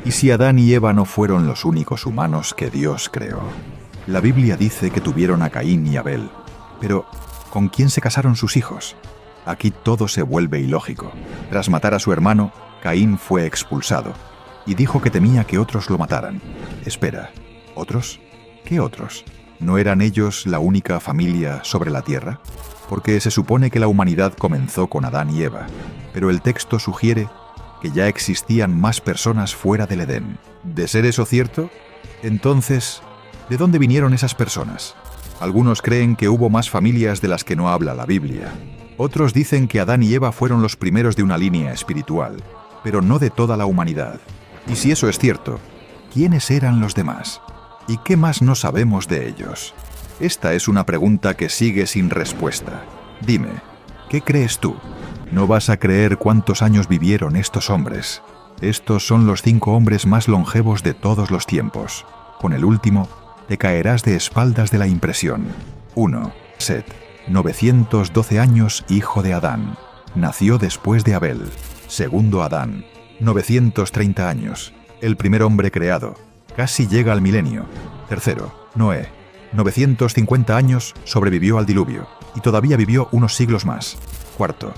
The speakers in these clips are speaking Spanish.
¿Y si Adán y Eva no fueron los únicos humanos que Dios creó? La Biblia dice que tuvieron a Caín y Abel, pero ¿con quién se casaron sus hijos? Aquí todo se vuelve ilógico. Tras matar a su hermano, Caín fue expulsado y dijo que temía que otros lo mataran. Espera, ¿otros? ¿Qué otros? ¿No eran ellos la única familia sobre la tierra? Porque se supone que la humanidad comenzó con Adán y Eva, pero el texto sugiere que ya existían más personas fuera del Edén. ¿De ser eso cierto? Entonces, ¿de dónde vinieron esas personas? Algunos creen que hubo más familias de las que no habla la Biblia. Otros dicen que Adán y Eva fueron los primeros de una línea espiritual, pero no de toda la humanidad. Y si eso es cierto, ¿quiénes eran los demás? ¿Y qué más no sabemos de ellos? Esta es una pregunta que sigue sin respuesta. Dime, ¿qué crees tú? No vas a creer cuántos años vivieron estos hombres. Estos son los 5 hombres más longevos de todos los tiempos. Con el último, te caerás de espaldas de la impresión. 1. Set, 912 años, hijo de Adán. Nació después de Abel. Segundo Adán, 930 años. El primer hombre creado. Casi llega al milenio. Tercero, Noé. 950 años, sobrevivió al diluvio. Y todavía vivió unos siglos más. Cuarto,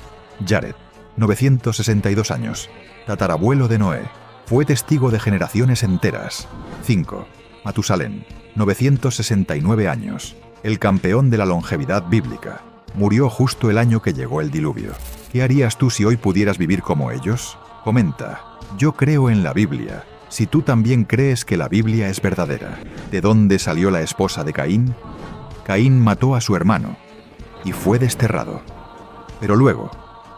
Jared. 962 años. Tatarabuelo de Noé. Fue testigo de generaciones enteras. 5. Matusalén. 969 años. El campeón de la longevidad bíblica. Murió justo el año que llegó el diluvio. ¿Qué harías tú si hoy pudieras vivir como ellos? Comenta. Yo creo en la Biblia. Si tú también crees que la Biblia es verdadera. ¿De dónde salió la esposa de Caín? Caín mató a su hermano y fue desterrado. Pero luego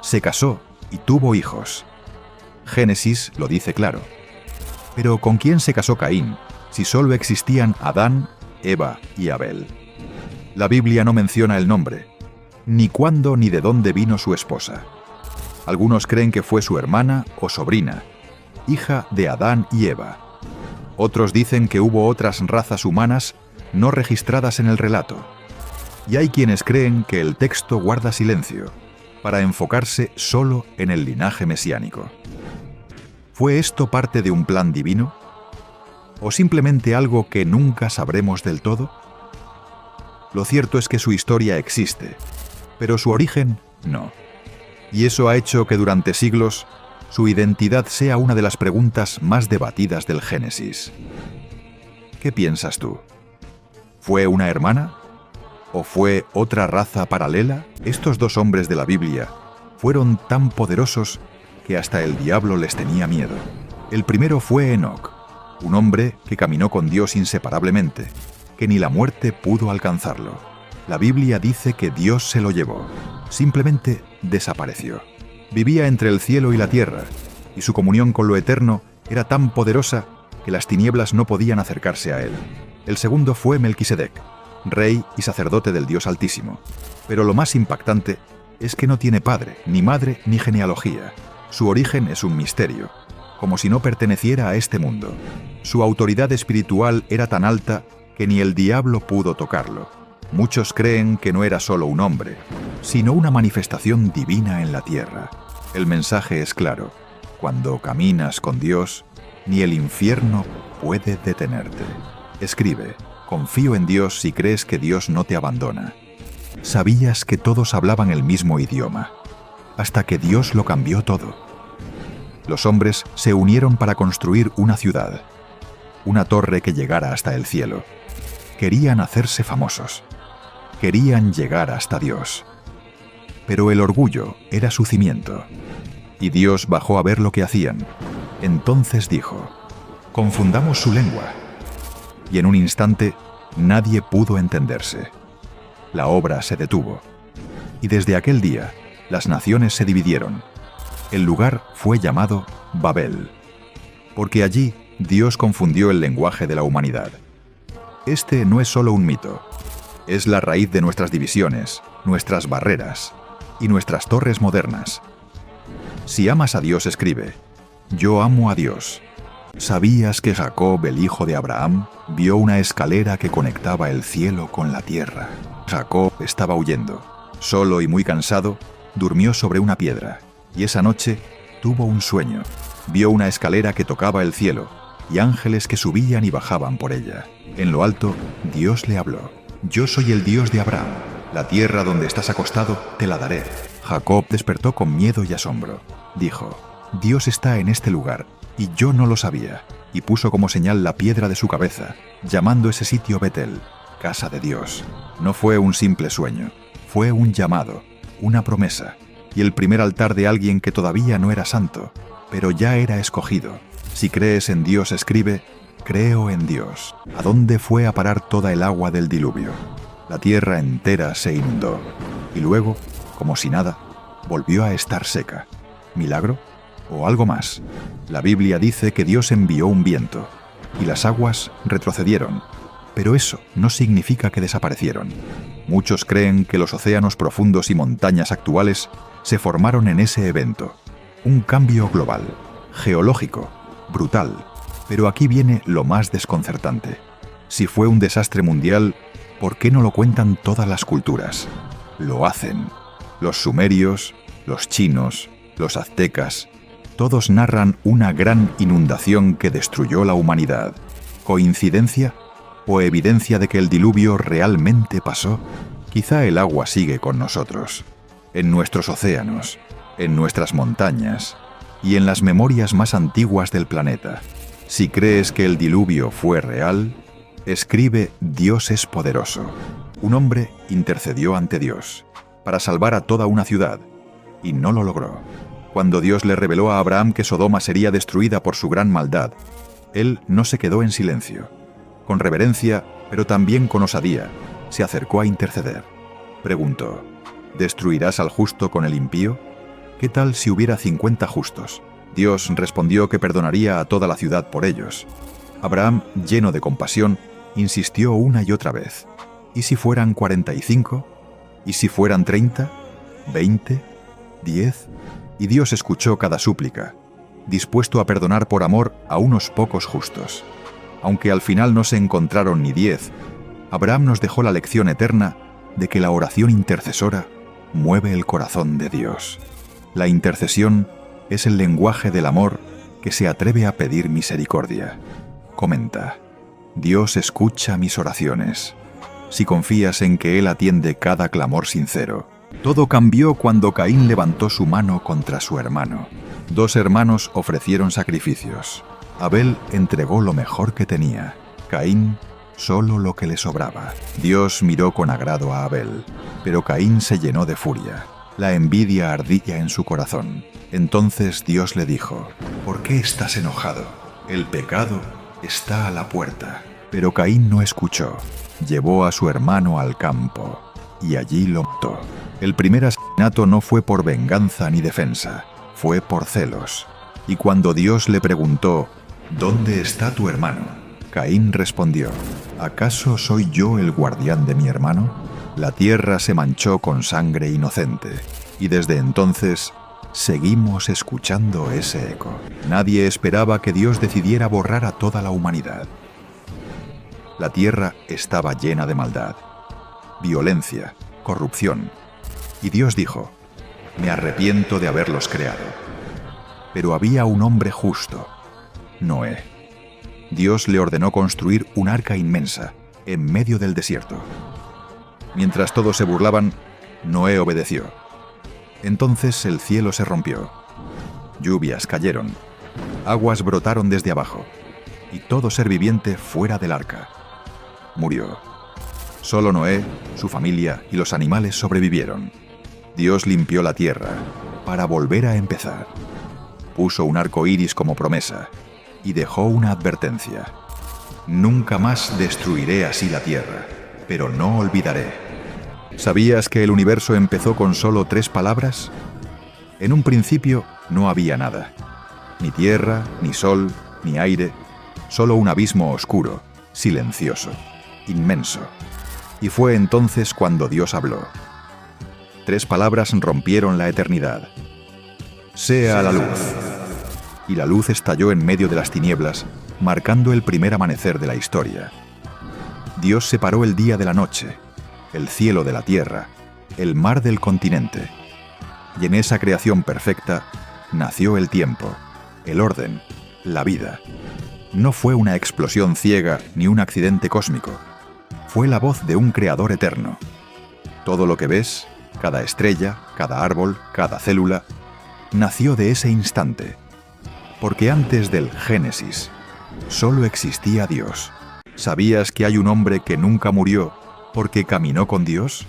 se casó y tuvo hijos. Génesis lo dice claro. Pero ¿con quién se casó Caín si solo existían Adán, Eva y Abel? La Biblia no menciona el nombre, ni cuándo ni de dónde vino su esposa. Algunos creen que fue su hermana o sobrina, hija de Adán y Eva. Otros dicen que hubo otras razas humanas no registradas en el relato. Y hay quienes creen que el texto guarda silencio para enfocarse solo en el linaje mesiánico. ¿Fue esto parte de un plan divino? ¿O simplemente algo que nunca sabremos del todo? Lo cierto es que su historia existe, pero su origen no. Y eso ha hecho que durante siglos su identidad sea una de las preguntas más debatidas del Génesis. ¿Qué piensas tú? ¿Fue una hermana? ¿O fue otra raza paralela? Estos 2 hombres de la Biblia fueron tan poderosos que hasta el diablo les tenía miedo. El primero fue Enoc, un hombre que caminó con Dios inseparablemente, que ni la muerte pudo alcanzarlo. La Biblia dice que Dios se lo llevó. Simplemente desapareció. Vivía entre el cielo y la tierra, y su comunión con lo eterno era tan poderosa que las tinieblas no podían acercarse a él. El segundo fue Melquisedec, rey y sacerdote del Dios Altísimo. Pero lo más impactante es que no tiene padre, ni madre, ni genealogía. Su origen es un misterio, como si no perteneciera a este mundo. Su autoridad espiritual era tan alta que ni el diablo pudo tocarlo. Muchos creen que no era solo un hombre, sino una manifestación divina en la tierra. El mensaje es claro. Cuando caminas con Dios, ni el infierno puede detenerte. Escribe, confío en Dios si crees que Dios no te abandona. ¿Sabías que todos hablaban el mismo idioma? Hasta que Dios lo cambió todo. Los hombres se unieron para construir una ciudad, una torre que llegara hasta el cielo. Querían hacerse famosos. Querían llegar hasta Dios. Pero el orgullo era su cimiento. Y Dios bajó a ver lo que hacían. Entonces dijo, confundamos su lengua. Y en un instante, nadie pudo entenderse. La obra se detuvo. Y desde aquel día, las naciones se dividieron. El lugar fue llamado Babel, porque allí Dios confundió el lenguaje de la humanidad. Este no es solo un mito. Es la raíz de nuestras divisiones, nuestras barreras y nuestras torres modernas. Si amas a Dios, escribe, yo amo a Dios. ¿Sabías que Jacob, el hijo de Abraham, vio una escalera que conectaba el cielo con la tierra? Jacob estaba huyendo. Solo y muy cansado, durmió sobre una piedra, y esa noche tuvo un sueño. Vio una escalera que tocaba el cielo y ángeles que subían y bajaban por ella. En lo alto, Dios le habló: «Yo soy el Dios de Abraham. La tierra donde estás acostado te la daré». Jacob despertó con miedo y asombro. Dijo: «Dios está en este lugar, y yo no lo sabía». Y puso como señal la piedra de su cabeza, llamando ese sitio Betel, casa de Dios. No fue un simple sueño, fue un llamado, una promesa, y el primer altar de alguien que todavía no era santo, pero ya era escogido. Si crees en Dios, escribe: «Creo en Dios». ¿A dónde fue a parar toda el agua del diluvio? La tierra entera se inundó, y luego, como si nada, volvió a estar seca. ¿Milagro? ¿O algo más? La Biblia dice que Dios envió un viento, y las aguas retrocedieron, pero eso no significa que desaparecieron. Muchos creen que los océanos profundos y montañas actuales se formaron en ese evento. Un cambio global, geológico, brutal. Pero aquí viene lo más desconcertante. Si fue un desastre mundial, ¿por qué no lo cuentan todas las culturas? Lo hacen. Los sumerios, los chinos, los aztecas, todos narran una gran inundación que destruyó la humanidad. ¿Coincidencia o evidencia de que el diluvio realmente pasó? Quizá el agua sigue con nosotros, en nuestros océanos, en nuestras montañas y en las memorias más antiguas del planeta. Si crees que el diluvio fue real, escribe: «Dios es poderoso». Un hombre intercedió ante Dios para salvar a toda una ciudad, y no lo logró. Cuando Dios le reveló a Abraham que Sodoma sería destruida por su gran maldad, él no se quedó en silencio. Con reverencia, pero también con osadía, se acercó a interceder. Preguntó: ¿destruirás al justo con el impío? ¿Qué tal si hubiera 50 justos? Dios respondió que perdonaría a toda la ciudad por ellos. Abraham, lleno de compasión, insistió una y otra vez: ¿y si fueran 45? ¿Y si fueran 30? ¿20? ¿10? Y Dios escuchó cada súplica, dispuesto a perdonar por amor a unos pocos justos. Aunque al final no se encontraron ni 10, Abraham nos dejó la lección eterna de que la oración intercesora mueve el corazón de Dios. La intercesión es el lenguaje del amor que se atreve a pedir misericordia. Comenta: Dios escucha mis oraciones. Si confías en que Él atiende cada clamor sincero. Todo cambió cuando Caín levantó su mano contra su hermano. 2 hermanos ofrecieron sacrificios. Abel entregó lo mejor que tenía. Caín, solo lo que le sobraba. Dios miró con agrado a Abel, pero Caín se llenó de furia. La envidia ardía en su corazón. Entonces Dios le dijo: «¿Por qué estás enojado? El pecado está a la puerta». Pero Caín no escuchó. Llevó a su hermano al campo y allí lo mató. El primer asesinato no fue por venganza ni defensa, fue por celos. Y cuando Dios le preguntó: «¿Dónde está tu hermano?», Caín respondió: «¿Acaso soy yo el guardián de mi hermano?». La tierra se manchó con sangre inocente, y desde entonces seguimos escuchando ese eco. Nadie esperaba que Dios decidiera borrar a toda la humanidad. La tierra estaba llena de maldad, violencia, corrupción. Y Dios dijo: «Me arrepiento de haberlos creado». Pero había un hombre justo, Noé. Dios le ordenó construir un arca inmensa en medio del desierto. Mientras todos se burlaban, Noé obedeció. Entonces el cielo se rompió. Lluvias cayeron. Aguas brotaron desde abajo. Y todo ser viviente fuera del arca murió. Solo Noé, su familia y los animales sobrevivieron. Dios limpió la tierra para volver a empezar. Puso un arco iris como promesa y dejó una advertencia: «Nunca más destruiré así la tierra, pero no olvidaré». ¿Sabías que el universo empezó con solo 3 palabras? En un principio no había nada. Ni tierra, ni sol, ni aire. Solo un abismo oscuro, silencioso, inmenso. Y fue entonces cuando Dios habló. 3 palabras rompieron la eternidad: «Sea la luz». Y la luz estalló en medio de las tinieblas, marcando el primer amanecer de la historia. Dios separó el día de la noche, el cielo de la tierra, el mar del continente. Y en esa creación perfecta nació el tiempo, el orden, la vida. No fue una explosión ciega ni un accidente cósmico. Fue la voz de un creador eterno. Todo lo que ves, cada estrella, cada árbol, cada célula, nació de ese instante. Porque antes del Génesis, solo existía Dios. ¿Sabías que hay un hombre que nunca murió porque caminó con Dios?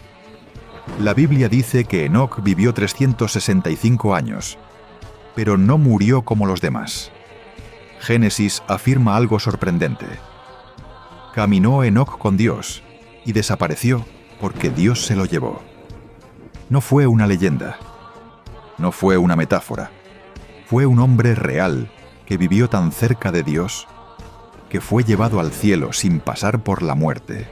La Biblia dice que Enoc vivió 365 años, pero no murió como los demás. Génesis afirma algo sorprendente. Caminó Enoc con Dios y desapareció porque Dios se lo llevó. No fue una leyenda, no fue una metáfora, fue un hombre real que vivió tan cerca de Dios que fue llevado al cielo sin pasar por la muerte.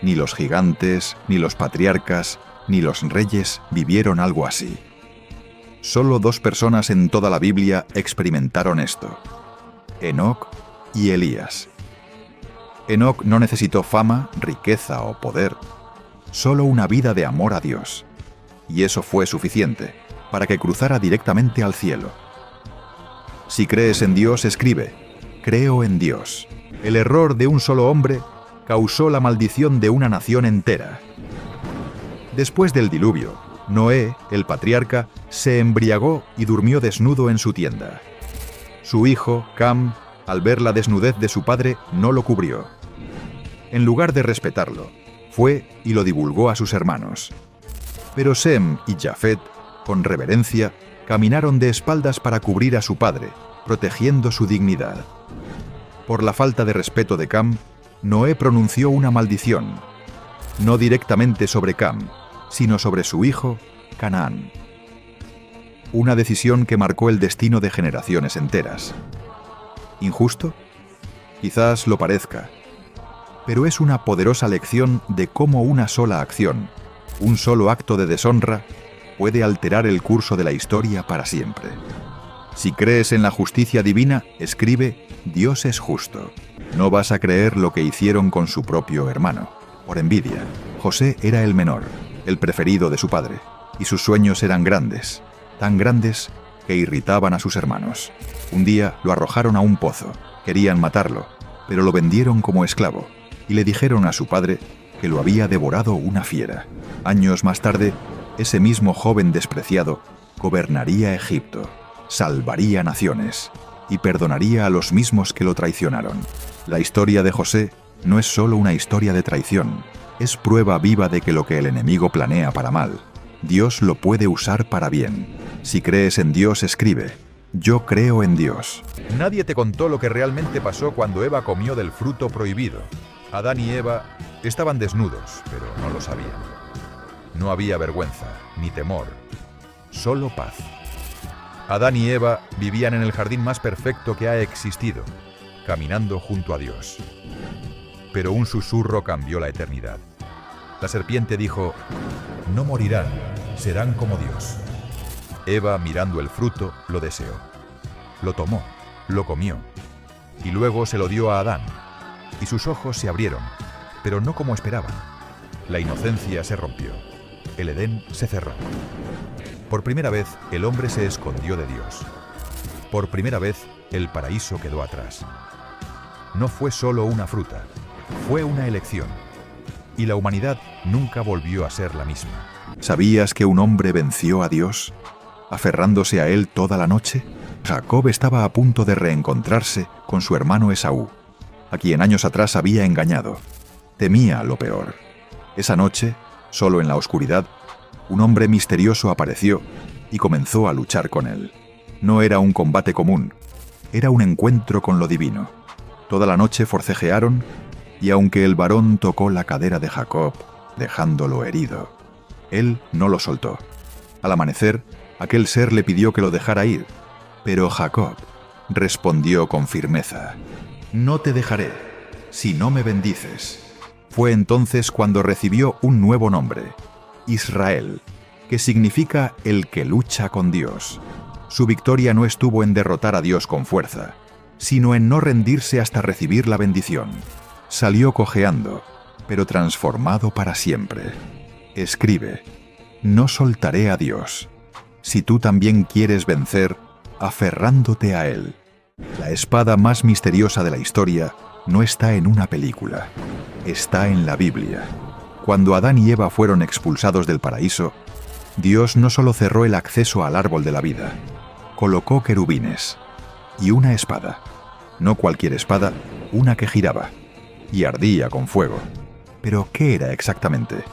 Ni los gigantes, ni los patriarcas, ni los reyes vivieron algo así. Solo 2 personas en toda la Biblia experimentaron esto: Enoc y Elías. Enoc no necesitó fama, riqueza o poder, solo una vida de amor a Dios. Y eso fue suficiente para que cruzara directamente al cielo. Si crees en Dios, escribe: creo en Dios. El error de un solo hombre causó la maldición de una nación entera. Después del diluvio, Noé, el patriarca, se embriagó y durmió desnudo en su tienda. Su hijo, Cam, al ver la desnudez de su padre, no lo cubrió. En lugar de respetarlo, fue y lo divulgó a sus hermanos. Pero Sem y Jafet, con reverencia, caminaron de espaldas para cubrir a su padre, protegiendo su dignidad. Por la falta de respeto de Cam, Noé pronunció una maldición, no directamente sobre Cam, sino sobre su hijo, Canaán. Una decisión que marcó el destino de generaciones enteras. ¿Injusto? Quizás lo parezca, pero es una poderosa lección de cómo una sola acción, un solo acto de deshonra, puede alterar el curso de la historia para siempre. Si crees en la justicia divina, escribe: Dios es justo. No vas a creer lo que hicieron con su propio hermano. Por envidia, José era el menor, el preferido de su padre, y sus sueños eran grandes, tan grandes que irritaban a sus hermanos. Un día lo arrojaron a un pozo, querían matarlo, pero lo vendieron como esclavo, y le dijeron a su padre que lo había devorado una fiera. Años más tarde, ese mismo joven despreciado gobernaría Egipto, salvaría naciones y perdonaría a los mismos que lo traicionaron. La historia de José no es solo una historia de traición, es prueba viva de que lo que el enemigo planea para mal, Dios lo puede usar para bien. Si crees en Dios, escribe: yo creo en Dios. Nadie te contó lo que realmente pasó cuando Eva comió del fruto prohibido. Adán y Eva estaban desnudos, pero no lo sabían. No había vergüenza, ni temor, solo paz. Adán y Eva vivían en el jardín más perfecto que ha existido, caminando junto a Dios. Pero un susurro cambió la eternidad. La serpiente dijo: no morirán, serán como Dios. Eva, mirando el fruto, lo deseó. Lo tomó, lo comió, y luego se lo dio a Adán. Y sus ojos se abrieron, pero no como esperaban. La inocencia se rompió. El Edén se cerró. Por primera vez, el hombre se escondió de Dios. Por primera vez, el paraíso quedó atrás. No fue solo una fruta, fue una elección. Y la humanidad nunca volvió a ser la misma. ¿Sabías que un hombre venció a Dios, aferrándose a él toda la noche? Jacob estaba a punto de reencontrarse con su hermano Esaú, a quien años atrás había engañado. Temía lo peor. Esa noche, solo en la oscuridad, un hombre misterioso apareció y comenzó a luchar con él. No era un combate común, era un encuentro con lo divino. Toda la noche forcejearon, y aunque el varón tocó la cadera de Jacob, dejándolo herido, él no lo soltó. Al amanecer, aquel ser le pidió que lo dejara ir, pero Jacob respondió con firmeza: no te dejaré, si no me bendices. Fue entonces cuando recibió un nuevo nombre, Israel, que significa el que lucha con Dios. Su victoria no estuvo en derrotar a Dios con fuerza, sino en no rendirse hasta recibir la bendición. Salió cojeando, pero transformado para siempre. Escribe: no soltaré a Dios. Si tú también quieres vencer, aferrándote a él. La espada más misteriosa de la historia no está en una película, está en la Biblia. Cuando Adán y Eva fueron expulsados del paraíso, Dios no solo cerró el acceso al árbol de la vida, colocó querubines y una espada. No cualquier espada, una que giraba y ardía con fuego. ¿Pero qué era exactamente?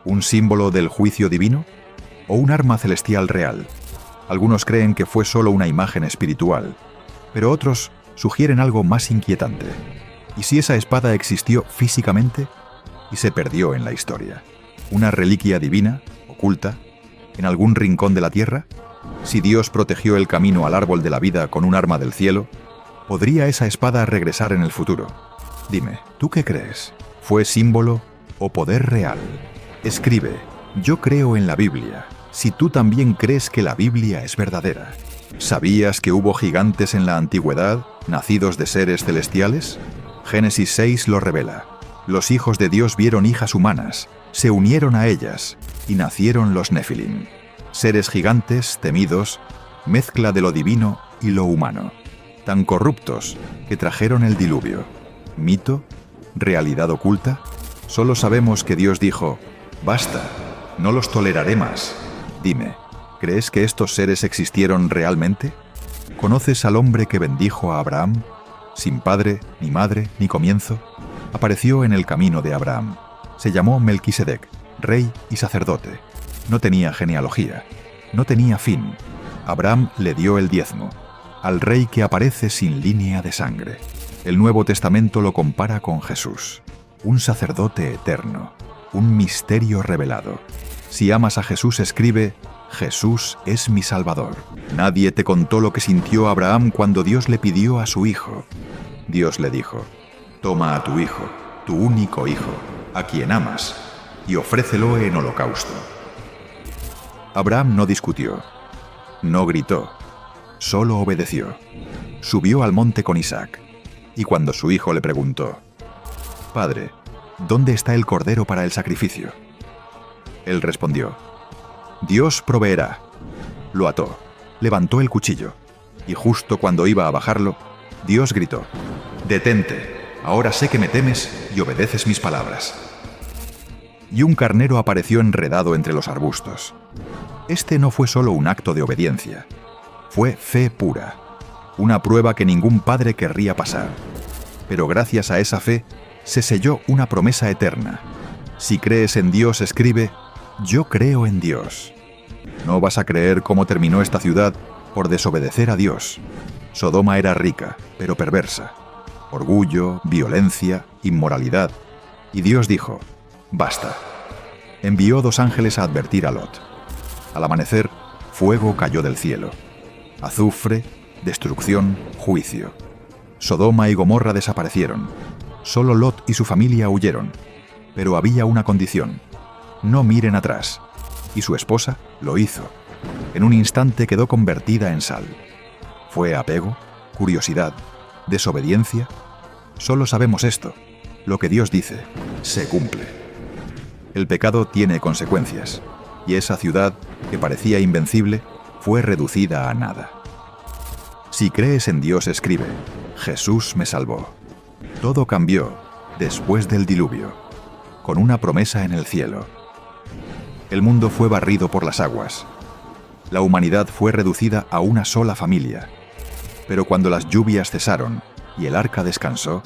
¿Un símbolo del juicio divino? ¿O un arma celestial real? Algunos creen que fue solo una imagen espiritual, pero otros sugieren algo más inquietante. ¿Y si esa espada existió físicamente y se perdió en la historia? ¿Una reliquia divina, oculta, en algún rincón de la tierra? Si Dios protegió el camino al árbol de la vida con un arma del cielo, ¿podría esa espada regresar en el futuro? Dime, ¿tú qué crees? ¿Fue símbolo o poder real? Escribe, yo creo en la Biblia, si tú también crees que la Biblia es verdadera. ¿Sabías que hubo gigantes en la antigüedad, nacidos de seres celestiales? Génesis 6 lo revela. Los hijos de Dios vieron hijas humanas, se unieron a ellas y nacieron los Nefilim. Seres gigantes, temidos, mezcla de lo divino y lo humano. Tan corruptos que trajeron el diluvio. ¿Mito? ¿Realidad oculta? Solo sabemos que Dios dijo, basta, no los toleraré más. Dime, ¿crees que estos seres existieron realmente? ¿Conoces al hombre que bendijo a Abraham? Sin padre, ni madre, ni comienzo, apareció en el camino de Abraham. Se llamó Melquisedec, rey y sacerdote. No tenía genealogía, no tenía fin. Abraham le dio el diezmo, al rey que aparece sin línea de sangre. El Nuevo Testamento lo compara con Jesús, un sacerdote eterno, un misterio revelado. Si amas a Jesús, escribe, Jesús es mi Salvador. Nadie te contó lo que sintió Abraham cuando Dios le pidió a su hijo. Dios le dijo, toma a tu hijo, tu único hijo, a quien amas, y ofrécelo en holocausto. Abraham no discutió, no gritó, solo obedeció. Subió al monte con Isaac, y cuando su hijo le preguntó, Padre, ¿dónde está el cordero para el sacrificio? Él respondió, Dios proveerá. Lo ató, levantó el cuchillo, y justo cuando iba a bajarlo, Dios gritó, detente, ahora sé que me temes y obedeces mis palabras. Y un carnero apareció enredado entre los arbustos. Este no fue solo un acto de obediencia, fue fe pura, una prueba que ningún padre querría pasar. Pero gracias a esa fe, se selló una promesa eterna. Si crees en Dios, escribe, yo creo en Dios. No vas a creer cómo terminó esta ciudad por desobedecer a Dios. Sodoma era rica, pero perversa. Orgullo, violencia, inmoralidad. Y Dios dijo, basta. Envió 2 ángeles a advertir a Lot. Al amanecer, fuego cayó del cielo. Azufre, destrucción, juicio. Sodoma y Gomorra desaparecieron. Solo Lot y su familia huyeron. Pero había una condición. No miren atrás. Y su esposa lo hizo. En un instante quedó convertida en sal. ¿Fue apego? ¿Curiosidad? ¿Desobediencia? Solo sabemos esto. Lo que Dios dice, se cumple. El pecado tiene consecuencias. Y esa ciudad, que parecía invencible, fue reducida a nada. Si crees en Dios, escribe, Jesús me salvó. Todo cambió después del diluvio, con una promesa en el cielo. El mundo fue barrido por las aguas. La humanidad fue reducida a una sola familia. Pero cuando las lluvias cesaron y el arca descansó,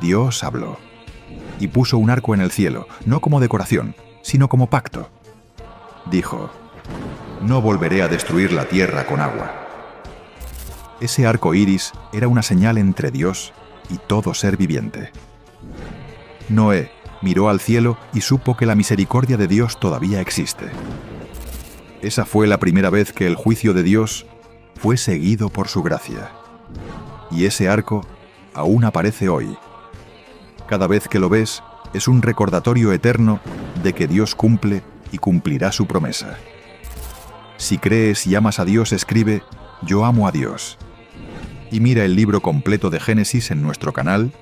Dios habló y puso un arco en el cielo, no como decoración, sino como pacto. Dijo, no volveré a destruir la tierra con agua. Ese arco iris era una señal entre Dios y todo ser viviente. Noé miró al cielo y supo que la misericordia de Dios todavía existe. Esa fue la primera vez que el juicio de Dios fue seguido por su gracia. Y ese arco aún aparece hoy. Cada vez que lo ves, es un recordatorio eterno de que Dios cumple y cumplirá su promesa. Si crees y amas a Dios, escribe, yo amo a Dios. Y mira el libro completo de Génesis en nuestro canal,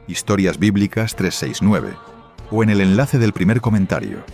Historias Bíblicas 369, o en el enlace del primer comentario.